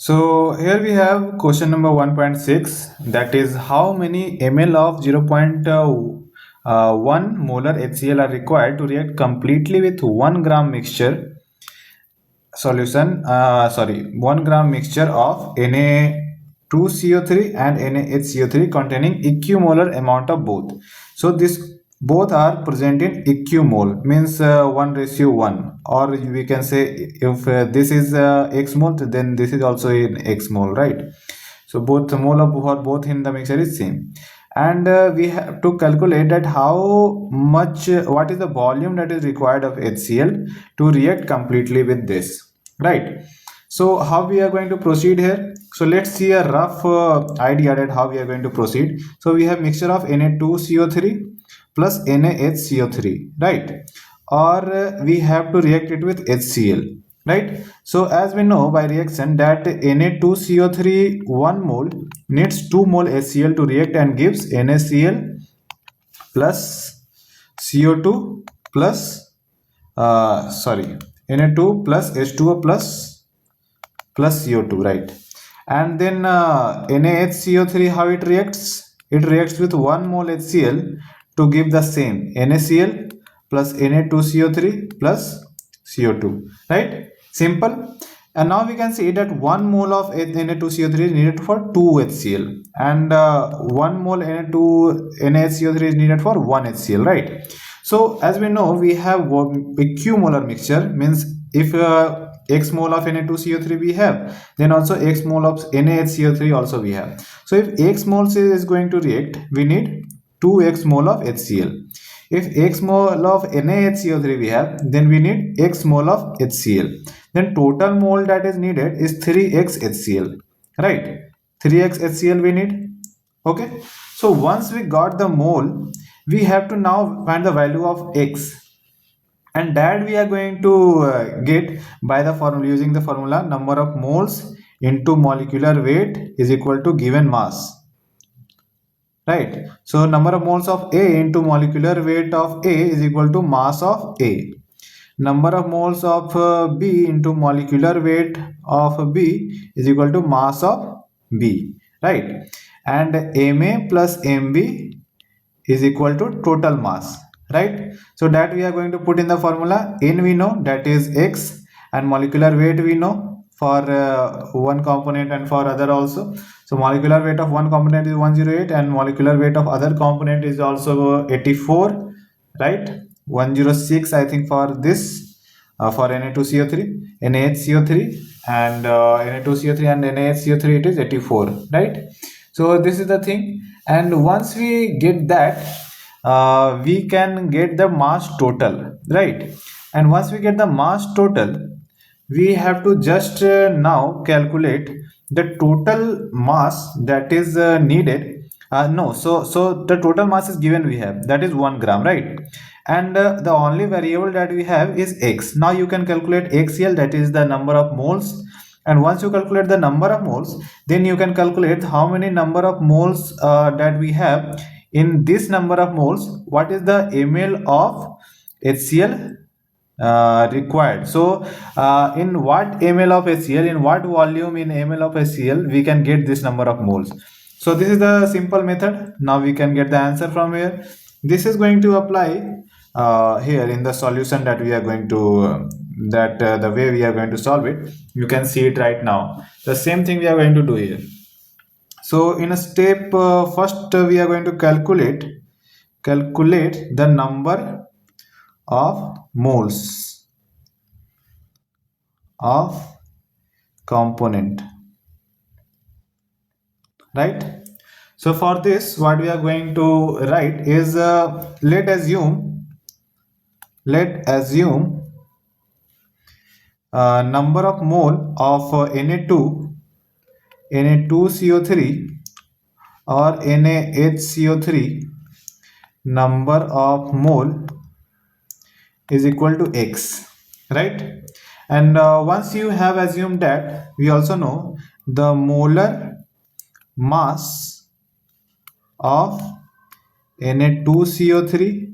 So here we have question number 1.6, that is how many ml of 0.1 molar HCl are required to react completely with 1 gram mixture solution 1 gram mixture of Na2CO3 and NaHCO3 containing equimolar amount of both. So this both are present in equimole, means 1:1, or we can say if this is x mole, then this is also in x mole, right? So both mole of both in the mixture is same, and we have to calculate that how much what is the volume that is required of HCl to react completely with this, right? So how we are going to proceed here? So let's see a rough idea that how we are going to proceed. So we have mixture of Na2CO3 plus NaHCO3, right? Or we have to react it with HCl, right? So as we know by reaction that Na2CO3 1 mole needs 2 mole HCl to react and gives NaCl plus CO2 plus Na2 plus H2O plus CO2, right? And then NaHCO3, how it reacts? It reacts with 1 mole HCl to give the same NaCl plus Na2CO3 plus CO2, right? Simple. And now we can see that 1 mole of Na2CO3 is needed for 2 HCl, and 1 mole NaHCO3 is needed for 1 HCl, right? So as we know, we have equimolar mixture, means if x mole of Na2CO3 we have, then also x mole of NaHCO3 also we have. So if x moles is going to react, we need 2x mole of HCl. If x mole of NaHCO3 we have, then we need x mole of HCl. Then total mole that is needed is 3x HCl, right? 3x HCl we need. Okay, so once we got the mole, we have to now find the value of x, and that we are going to get by the formula, using the formula number of moles into molecular weight is equal to given mass, right? So number of moles of A into molecular weight of A is equal to mass of A. Number of moles of B into molecular weight of B is equal to mass of B, right? And Ma plus Mb is equal to total mass, right? So that we are going to put in the formula. N we know, that is x, and molecular weight we know for one component and for other also. So molecular weight of one component is 108 and molecular weight of other component is also 84, right? 106 I think for this, for Na2CO3, NaHCO3, and Na2CO3 and NaHCO3 it is 84, right? So this is the thing, and once we get that, we can get the mass total, right? And once we get the mass total, we have to just now calculate the total mass that is needed. So the total mass is given, we have, that is 1 gram, right? And the only variable that we have is x. Now you can calculate xl, that is the number of moles, and once you calculate the number of moles, then you can calculate how many number of moles that we have. In this number of moles, what is the ml of HCl required? So in what ml of HCl, in what volume in ml of HCl, we can get this number of moles. So this is the simple method. Now we can get the answer from here. This is going to apply here in the solution that we are going to the way we are going to solve it. You can see it right now. The same thing we are going to do here. So in a step, first we are going to calculate the number of moles of component, right? So for this, what we are going to write is let assume number of mole of Na2CO3 or NaHCO3 number of mole is equal to x, right? And once you have assumed that, we also know the molar mass of Na2CO3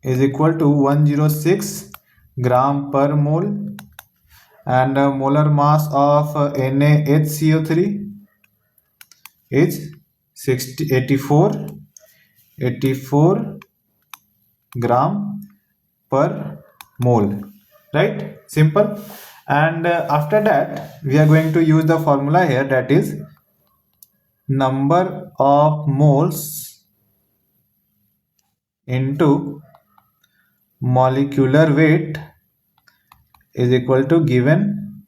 is equal to 106 gram per mole, and molar mass of NaHCO3 is 84 gram per mole, right? Simple. And after that we are going to use the formula here, that is number of moles into molecular weight is equal to given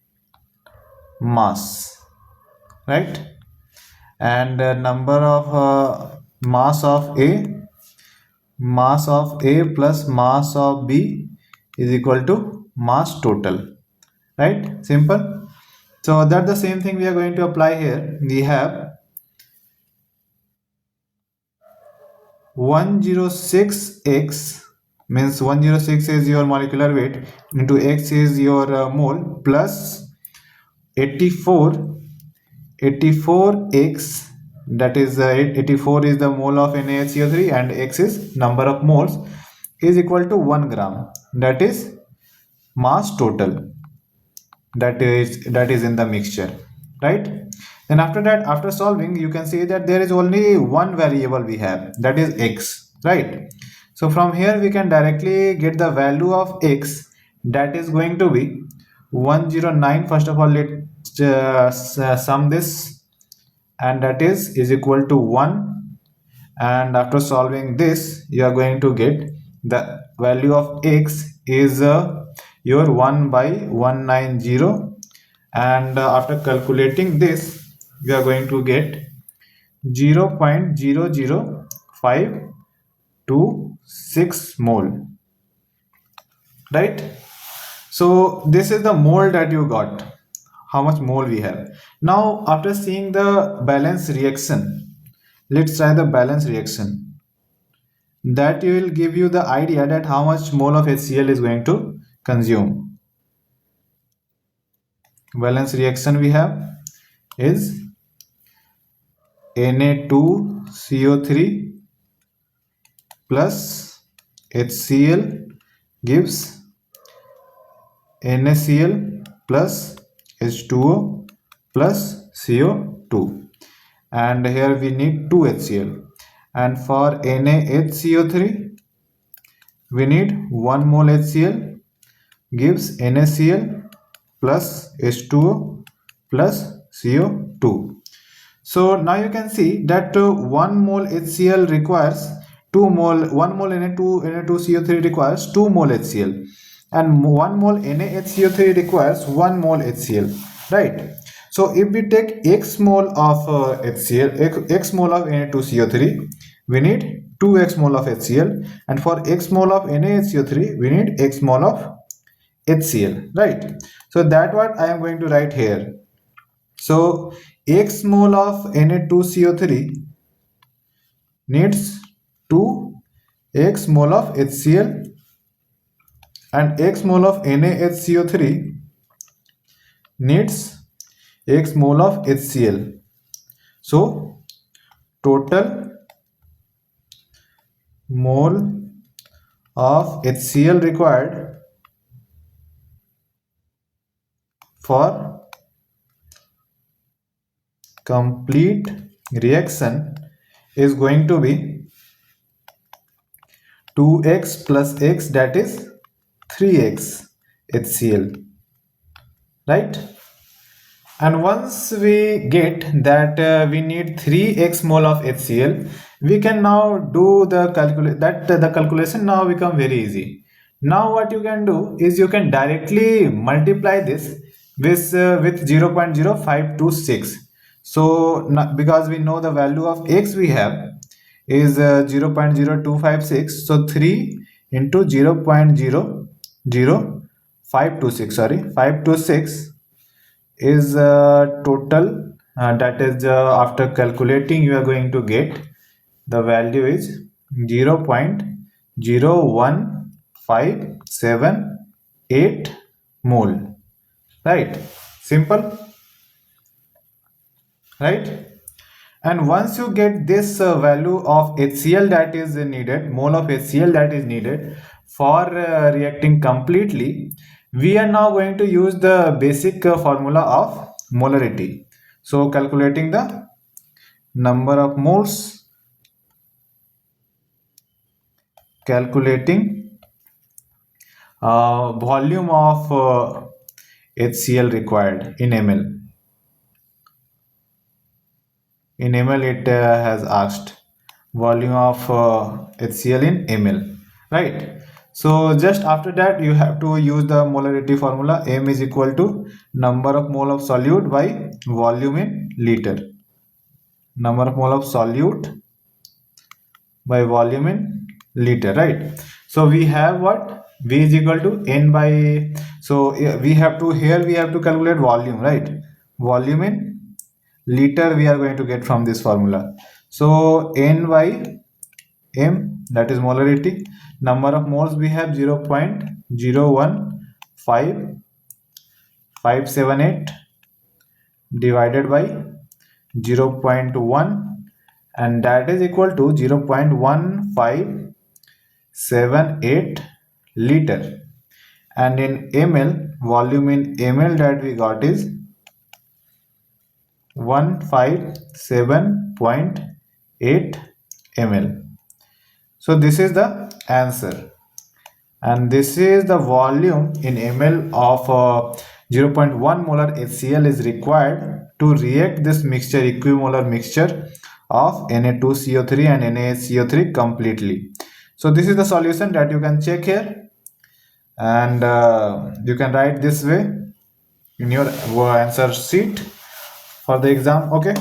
mass, right? And number of mass of A plus mass of B is equal to mass total, right? Simple. So that's the same thing we are going to apply here. We have 106x, means 106 is your molecular weight, into x is your mole, plus 84x, that is 84 is the mole of NaHCO3 and x is number of moles, is equal to 1 gram, that is mass total, that is in the mixture, right? And after that, after solving, you can see that there is only one variable we have, that is x, right? So from here we can directly get the value of x, that is going to be 109. First of all, let's sum this, and that is equal to 1. And after solving this, you are going to get the value of x is your 1 by 190, and after calculating this we are going to get 0.00526 mole, right? So this is the mole that you got, how much mole we have. Now after seeing the balance reaction, let's try the balance reaction, that will give you the idea that how much mole of HCl is going to consume. Balance reaction we have is Na2CO3 plus HCl gives NaCl plus H2O plus CO2, and here we need 2 HCl, and for NaHCO3 we need 1 mole HCl gives NaCl plus H2O plus CO2. So now you can see that 1 mole HCl requires 2 mole, 1 mole Na2CO3 requires 2 mole HCl, and 1 mole NaHCO3 requires 1 mole HCl, right? So if we take x mole of HCl, x mole of Na2CO3, we need 2x mole of HCl, and for x mole of NaHCO3 we need x mole of HCl, right? So that what I am going to write here. So x mole of Na2CO3 needs 2x mole of HCl, and x mole of NaHCO3 needs x mole of HCl. So total mole of HCl required for complete reaction is going to be 2x plus x, that is 3x HCl, right? And once we get that we need 3x mole of HCl, we can now do the calculation now become very easy. Now what you can do is you can directly multiply this with 0.0526. So because we know the value of x we have is 0.0256, so 3 into 0.00526, sorry, 526 is total, that is after calculating you are going to get the value is 0.01578 mole, right? Simple, right? And once you get this value of HCl that is needed, mole of HCl that is needed for reacting completely, We are now going to use the basic formula of molarity. So calculating the number of moles, calculating volume of HCl required in ml. In ml it has asked volume of HCl in ml, right? So just after that you have to use the molarity formula. M is equal to number of mole of solute by volume in liter. Number of mole of solute by volume in liter, right? So we have what? V is equal to N by, so we have to, here we have to calculate volume, right? Volume in liter we are going to get from this formula. So N by M, that is molarity. Number of moles we have 0.015578 divided by 0.1, and that is equal to 0.1578 liter. And in ml, volume in ml that we got is 157.8 ml. So this is the answer, and this is the volume in ml of 0.1 molar HCl is required to react this mixture, equimolar mixture of Na2CO3 and NaHCO3 completely. So this is the solution that you can check here, and you can write this way in your answer sheet for the exam. Okay.